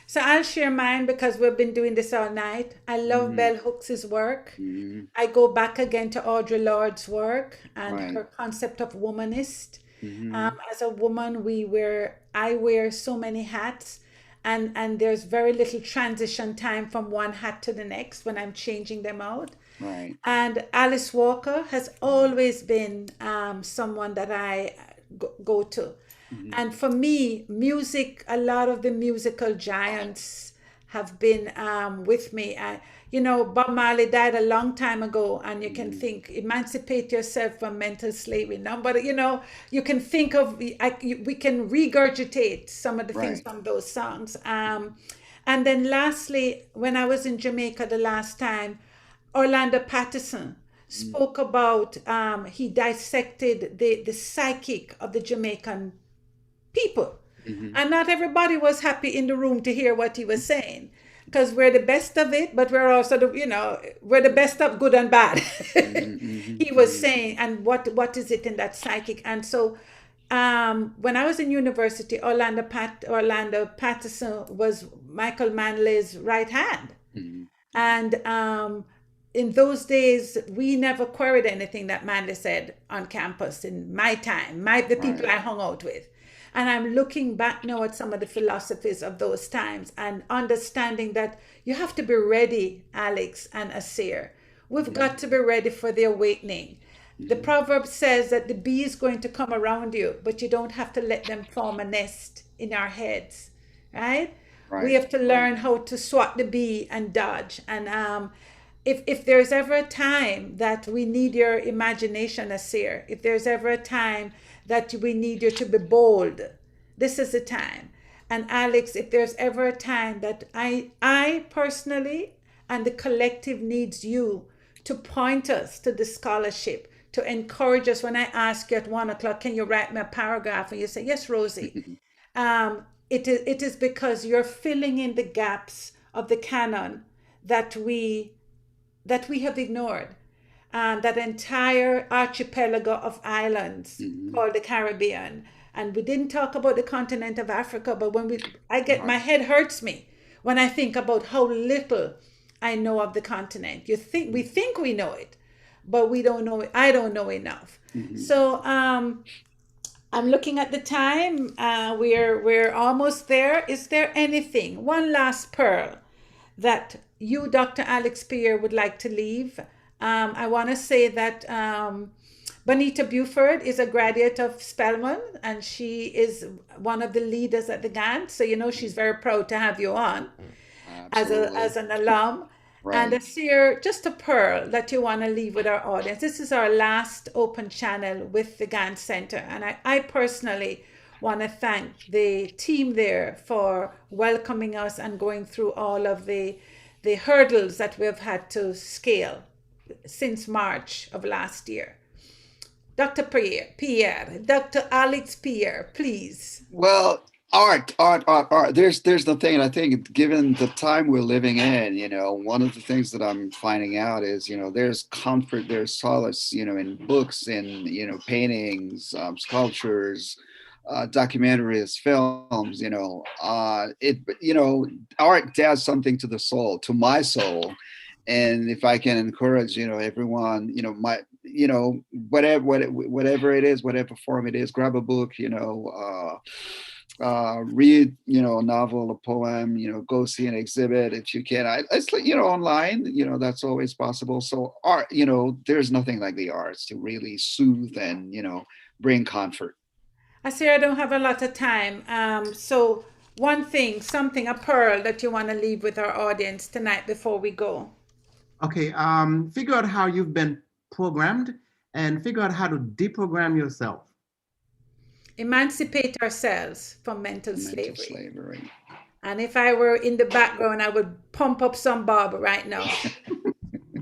So I'll share mine because we've been doing this all night. I love Mm-hmm. Bell Hooks's work. Mm-hmm. I go back again to Audre Lorde's work and Right. her concept of womanist. Mm-hmm. As a woman, I wear so many hats, and there's very little transition time from one hat to the next when I'm changing them out. Right. And Alice Walker has always been someone that I go to. Mm-hmm. And for me, music, a lot of the musical giants have been with me. Bob Marley died a long time ago, and you can Mm-hmm. think, emancipate yourself from mental slavery. No, but you can think of, we can regurgitate some of the things Right. from those songs. And then lastly, when I was in Jamaica the last time, Orlando Patterson Mm-hmm. spoke about, he dissected the psychic of the Jamaican people. Mm-hmm. And not everybody was happy in the room to hear what he was saying. Because we're the best of it, but we're also we're the best of good and bad. Mm-hmm. He was saying, and what is it in that psychic? And so when I was in university, Orlando Patterson was Michael Manley's right hand. Mm-hmm. And in those days, we never queried anything that Manley said on campus in my time, the people Right. I hung out with. And I'm looking back now at some of the philosophies of those times and understanding that you have to be ready, Alix and Asir. We've Mm-hmm. got to be ready for the awakening. The Mm-hmm. proverb says that the bee is going to come around you, but you don't have to let them form a nest in our heads, right? We Right. have to Right. learn how to swat the bee and dodge. And if there's ever a time that we need your imagination, Asir, if there's ever a time that we need you to be bold, this is the time. And Alix, if there's ever a time that I personally and the collective needs you to point us to the scholarship, to encourage us when I ask you at 1 o'clock, can you write me a paragraph? And you say, yes, Rosie. It is because you're filling in the gaps of the canon that we have ignored. That entire archipelago of islands Mm-hmm. called the Caribbean. And we didn't talk about the continent of Africa, but my Right. head hurts me when I think about how little I know of the continent. We think we know it, but we don't know it. I don't know enough. Mm-hmm. So I'm looking at the time. We're almost there. Is there anything, one last pearl, that you, Dr. Alix Pierre, would like to leave? I want to say that Bonita Buford is a graduate of Spelman, and she is one of the leaders at the GAN. So she's very proud to have you on Absolutely. as an alum. And Right. Asir, just a pearl that you want to leave with our audience. This is our last open channel with the GAN Center. And I personally want to thank the team there for welcoming us and going through all of the hurdles that we've had to scale since March of last year. Dr. Pierre, Dr. Alix Pierre, please. Well, art. There's the thing, and I think given the time we're living in, one of the things that I'm finding out is, there's comfort, there's solace, in books, in paintings, sculptures, documentaries, films. Art does something to the soul, to my soul. And if I can encourage, everyone, whatever it is, whatever form it is, grab a book, read, a novel, a poem, go see an exhibit if you can. It's like, online, that's always possible. So art, there's nothing like the arts to really soothe and, bring comfort. I see I don't have a lot of time. So one thing, something, a pearl that you want to leave with our audience tonight before we go. Okay, figure out how you've been programmed and figure out how to deprogram yourself. Emancipate ourselves from mental Mental slavery.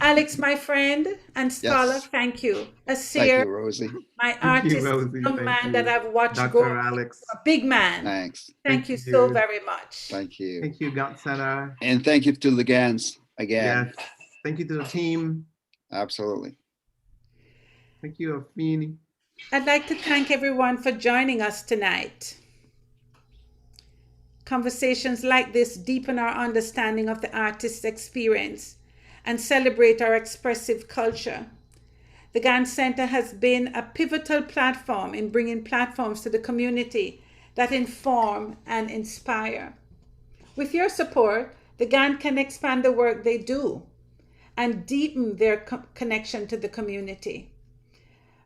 Alix, my friend and scholar, Yes. thank you. Thank Asir, you, Rosie. my Thank you, artist, Rosie. young Thank man that you, I've watched grow Dr. into Alix. a big man. Thanks. Thank Thank you so you. very much. Thank you. Thank you, God Center. And thank you to the Gans again. Yes. Thank you to the team. Absolutely. Thank you, Afeni. I'd like to thank everyone for joining us tonight. Conversations like this deepen our understanding of the artist's experience and celebrate our expressive culture. The GAN Center has been a pivotal platform in bringing platforms to the community that inform and inspire. With your support, the GAN can expand the work they do and deepen their connection to the community.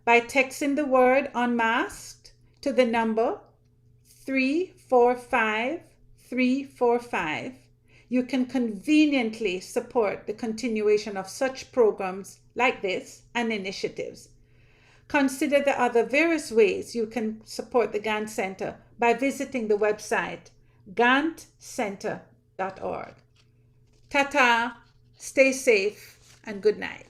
By texting the word unmasked to the number 345345, you can conveniently support the continuation of such programs like this and initiatives. Consider the other various ways you can support the Gant Center by visiting the website gantcenter.org. Ta-ta, stay safe, and good night.